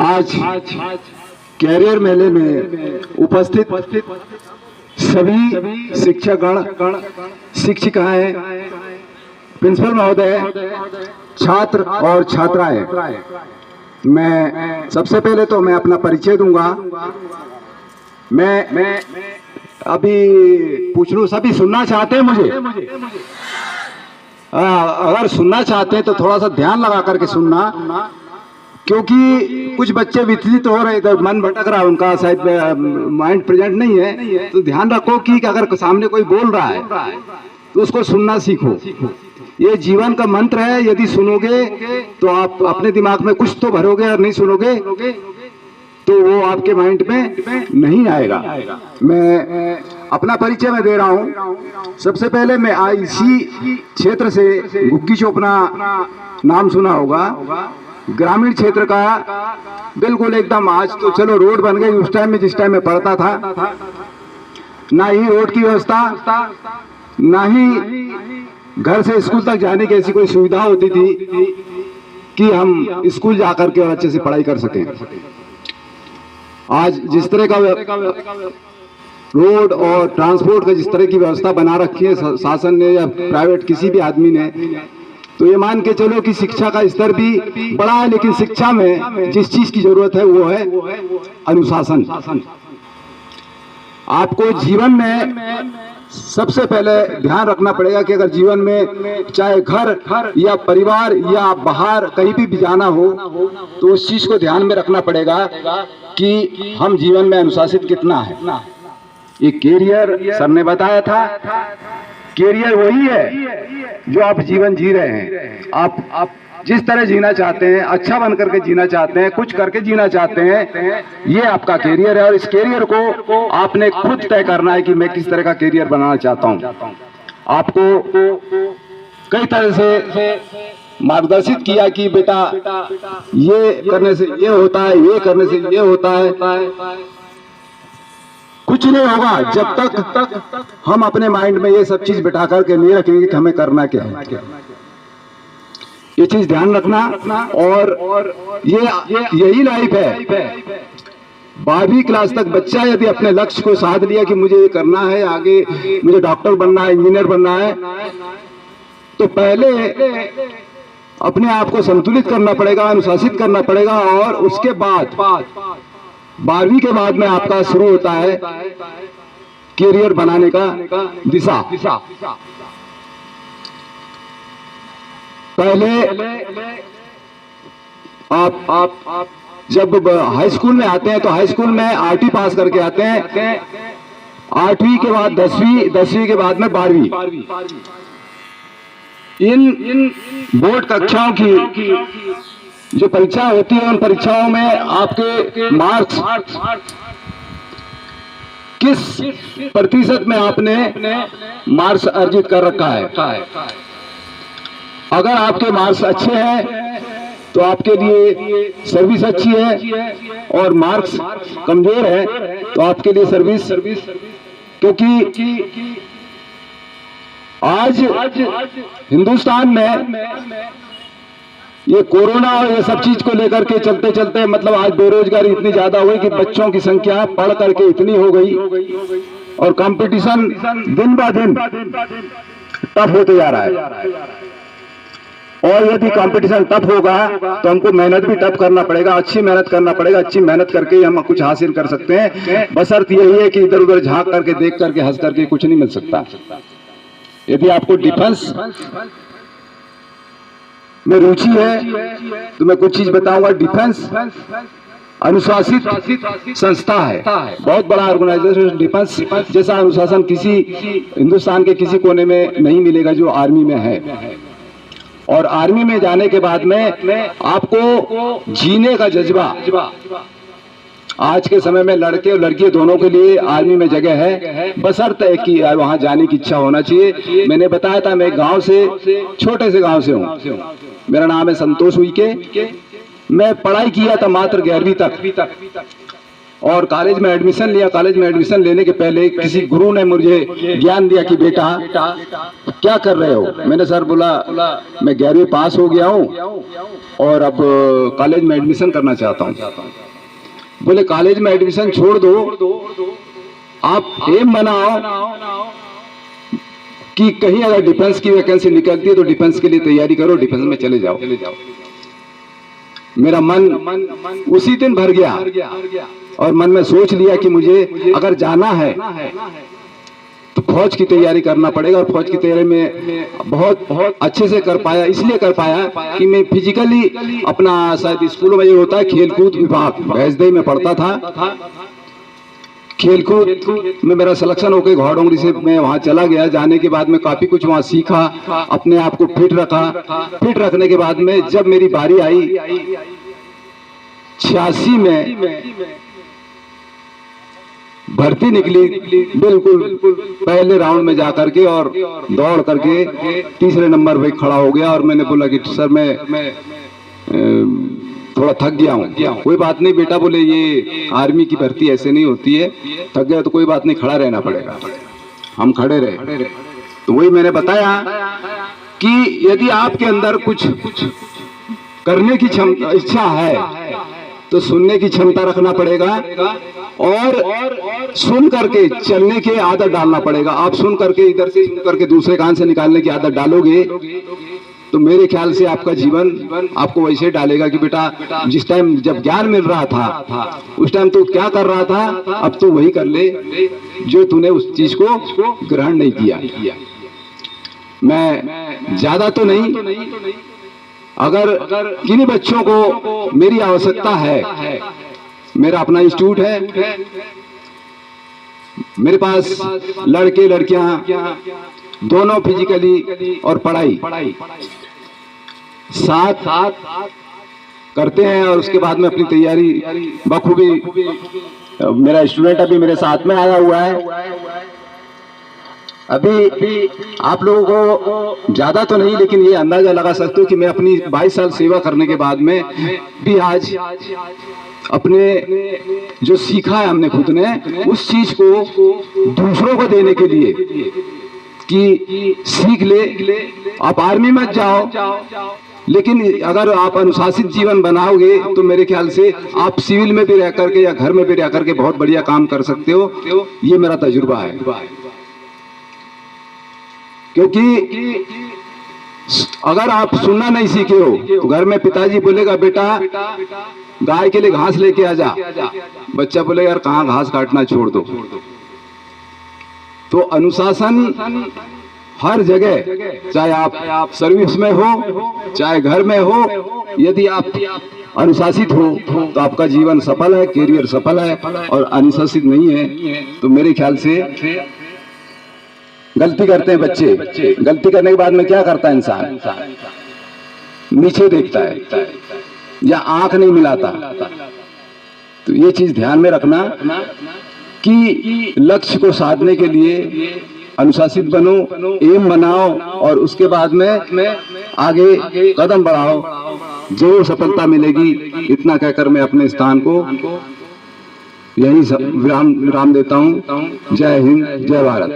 आज कैरियर मेले में उपस्थित सभी शिक्षकगण, शिक्षिकाएं, प्रिंसिपल महोदय, छात्र और छात्राएं, मैं सबसे पहले तो मैं अपना परिचय दूंगा। मैं अभी पूछ लूं, सभी सुनना चाहते हैं मुझे? अगर सुनना चाहते हैं तो थोड़ा सा ध्यान लगा करके सुनना, क्योंकि कुछ बच्चे विचलित हो रहे थे, मन भटक रहा है उनका, शायद माइंड प्रेजेंट नहीं है। तो ध्यान रखो कि अगर सामने कोई बोल रहा है तो उसको सुनना सीखो। ये जीवन का मंत्र है। यदि सुनोगे तो आप अपने दिमाग में कुछ तो भरोगे, और नहीं सुनोगे तो वो आपके माइंड में नहीं आएगा। मैं अपना परिचय मैं दे रहा हूँ। सबसे पहले मैं इसी क्षेत्र से, गुग्गी चोपना नाम सुना होगा, ग्रामीण क्षेत्र का, बिल्कुल एकदम। आज तो चलो रोड बन गई, उस टाइम में जिस टाइम में पढ़ता था ना ही रोड की व्यवस्था, ना ही घर से स्कूल तक जाने की ऐसी कोई सुविधा होती थी कि हम स्कूल जाकर के और अच्छे से पढ़ाई कर सकें। आज जिस तरह का रोड और ट्रांसपोर्ट का जिस तरह की व्यवस्था बना रखी है शासन ने या प्राइवेट किसी भी आदमी ने, तो ये मान के चलो कि शिक्षा का स्तर भी बड़ा है। लेकिन शिक्षा में जिस चीज की जरूरत है वो है अनुशासन। आपको जीवन में सबसे पहले ध्यान रखना पड़ेगा कि अगर जीवन में चाहे घर या परिवार या बाहर कहीं भी जाना हो तो उस चीज को ध्यान में रखना पड़ेगा कि हम जीवन में अनुशासित कितना है। ये कैरियर सर ने बताया था, कैरियर वही है जो आप जीवन जी रहे हैं। आप जिस तरह जीना चाहते हैं, अच्छा बन करके जीना चाहते हैं, कुछ करके जीना चाहते हैं, ये आपका कैरियर है। और इस कैरियर को आपने खुद तय करना है कि मैं किस तरह का कैरियर बनाना चाहता हूं। आपको कई तरह से मार्गदर्शित किया कि बेटा ये करने से ये होता है, ये करने से ये होता है। कुछ नहीं होगा जब तक हम अपने माइंड में ये सब चीज बिठा करके नहीं रखेंगे कि हमें करना क्या है। ये चीज ध्यान रखना। और यही लाइफ है। 12वीं क्लास तक बच्चा यदि अपने लक्ष्य को साध लिया कि मुझे ये करना है, आगे मुझे डॉक्टर बनना है, इंजीनियर बनना है, तो पहले अपने आप को संतुलित करना पड़ेगा, अनुशासित करना पड़ेगा। और उसके बाद 12वीं के बाद में आपका शुरू होता है कैरियर बनाने का दिशा। पहले आप जब हाई स्कूल में आते हैं तो हाई स्कूल में 8वीं पास करके आते हैं। 8वीं के बाद 10वीं, 10वीं के बाद में 12वीं। इन बोर्ड कक्षाओं की जो परीक्षा होती है, उन परीक्षाओं में आपके मार्क्स किस प्रतिशत में आपने मार्क्स अर्जित कर रखा है। अगर आपके मार्क्स अच्छे हैं तो आपके लिए सर्विस अच्छी है, और मार्क्स कमजोर है तो आपके लिए सर्विस। क्योंकि आज हिंदुस्तान में ये कोरोना और ये सब चीज को लेकर के चलते चलते, मतलब आज बेरोजगारी इतनी ज्यादा हुई कि बच्चों की संख्या पढ़ करके इतनी हो गई, और कंपटीशन दिन ब दिन टफ होते जा रहा है। और यदि कंपटीशन टफ होगा तो हमको मेहनत भी टफ करना पड़ेगा, अच्छी मेहनत करना पड़ेगा। अच्छी मेहनत करके ही हम कुछ हासिल कर सकते हैं। बशर्त यही है कि इधर उधर झांक करके, देख करके, हंस करके कुछ नहीं मिल सकता। यदि आपको डिफेंस में रुचि है तो मैं कुछ चीज बताऊंगा। डिफेंस अनुशासित संस्था है, बहुत बड़ा ऑर्गेनाइजेशन। डिफेंस जैसा अनुशासन किसी हिंदुस्तान के किसी कोने में नहीं मिलेगा जो आर्मी में है। और आर्मी में जाने के बाद में आपको जीने का जज्बा, आज के समय में लड़के और लड़कियां दोनों के लिए आर्मी में जगह है, बशर्ते कि वहां जाने की इच्छा होना चाहिए। मैंने बताया था मैं गांव से, छोटे से गांव से हूं। मेरा नाम है संतोष उइके। मैं पढ़ाई किया था मात्र 11वीं तक। और कॉलेज में एडमिशन लिया। कॉलेज में एडमिशन लेने के पहले किसी गुरु ने मुझे ज्ञान दिया कि बेटा क्या कर रहे हो। मैंने सर बोला मैं 11वीं पास हो गया हूँ और अब कॉलेज में एडमिशन करना चाहता हूँ। बोले कॉलेज में एडमिशन छोड़ दो, आप एम बनाओ कि कहीं अगर डिफेंस की वैकेंसी निकलती है तो डिफेंस के लिए तैयारी करो, डिफेंस में चले जाओ। मेरा मन उसी दिन भर गया और मन में सोच लिया कि मुझे अगर जाना है तो फौज की तैयारी करना पड़ेगा। और फौज की तैयारी में बहुत अच्छे से कर पाया, इसलिए कर पाया कि मैं फिजिकली अपना, शायद स्कूलों में ये होता है खेलकूद विभाग, भैंसदेही में पढ़ता था। खेलकूद में मेरा सिलेक्शन हो गई, घोड़ोंगरी से मैं वहां चला गया। जाने के बाद में काफी कुछ वहां सीखा, अपने आप को फिट रखा। फिट रखने के बाद में जब मेरी बारी आई 86 में भर्ती निकली, बिल्कुल पहले राउंड में जा करके और दौड़ करके तीसरे नंबर पे खड़ा हो गया। और मैंने बोला कि सर मैं थोड़ा थक गया हूँ। कोई बात नहीं बेटा, बोले ये आर्मी की भर्ती ऐसे नहीं होती है, थक गया तो कोई बात नहीं, खड़ा रहना पड़ेगा। हम खड़े रहे। तो वही मैंने बताया कि यदि आपके अंदर कुछ करने की इच्छा है तो सुनने की क्षमता रखना पड़ेगा और सुन करके चलने की आदत डालना पड़ेगा। आप सुन करके इधर से सुन करके दूसरे कान से निकालने की आदत डालोगे तो मेरे ख्याल से आपका जीवन आपको वैसे डालेगा कि बेटा जिस टाइम जब ज्ञान मिल रहा था उस टाइम तो क्या कर रहा था, अब तो वही कर ले जो तूने उस चीज को ग्रहण नहीं किया। मैं ज्यादा तो नहीं, अगर किन्हीं बच्चों को मेरी आवश्यकता है, मेरा अपना इंस्टीट्यूट है, मेरे पास लड़के लड़कियां दोनों फिजिकली और पढ़ाई साथ करते हैं और उसके बाद में अपनी तैयारी बखूबी। मेरा स्टूडेंट अभी मेरे साथ में आया हुआ है। अभी आप लोगों को ज्यादा तो नहीं लेकिन ये अंदाजा लगा सकते हो कि मैं अपनी 22 साल सेवा करने के बाद में भी आज अपने जो सीखा है हमने खुद ने उस चीज को दूसरों को देने के लिए कि सीख ले। आप आर्मी मत जाओ, लेकिन अगर आप अनुशासित जीवन बनाओगे तो मेरे ख्याल से आप सिविल में भी रह करके या घर में भी रह करके बहुत बढ़िया काम कर सकते हो। ये मेरा तजुर्बा है। क्योंकि अगर आप सुनना नहीं सीखे हो तो घर में पिताजी बोलेगा बेटा गाय के लिए घास लेके आ जा, बच्चा बोलेगा यार कहाँ घास काटना छोड़ दो। तो अनुशासन हर जगह, चाहे आप सर्विस में हो चाहे घर में हो, यदि आप अनुशासित हो तो आपका जीवन सफल है, कैरियर सफल है। और अनुशासित नहीं है तो मेरे ख्याल से गलती करते हैं बच्चे। गलती करने के बाद में क्या करता है इंसान, नीचे देखता है या आंख नहीं मिलाता। तो ये चीज ध्यान में रखना कि लक्ष्य को साधने के लिए अनुशासित बनो, एम बनाओ और उसके बाद में आगे कदम बढ़ाओ, जरूर सफलता मिलेगी। इतना कहकर मैं अपने स्थान को यही विराम देता हूँ। जय हिंद, जय भारत।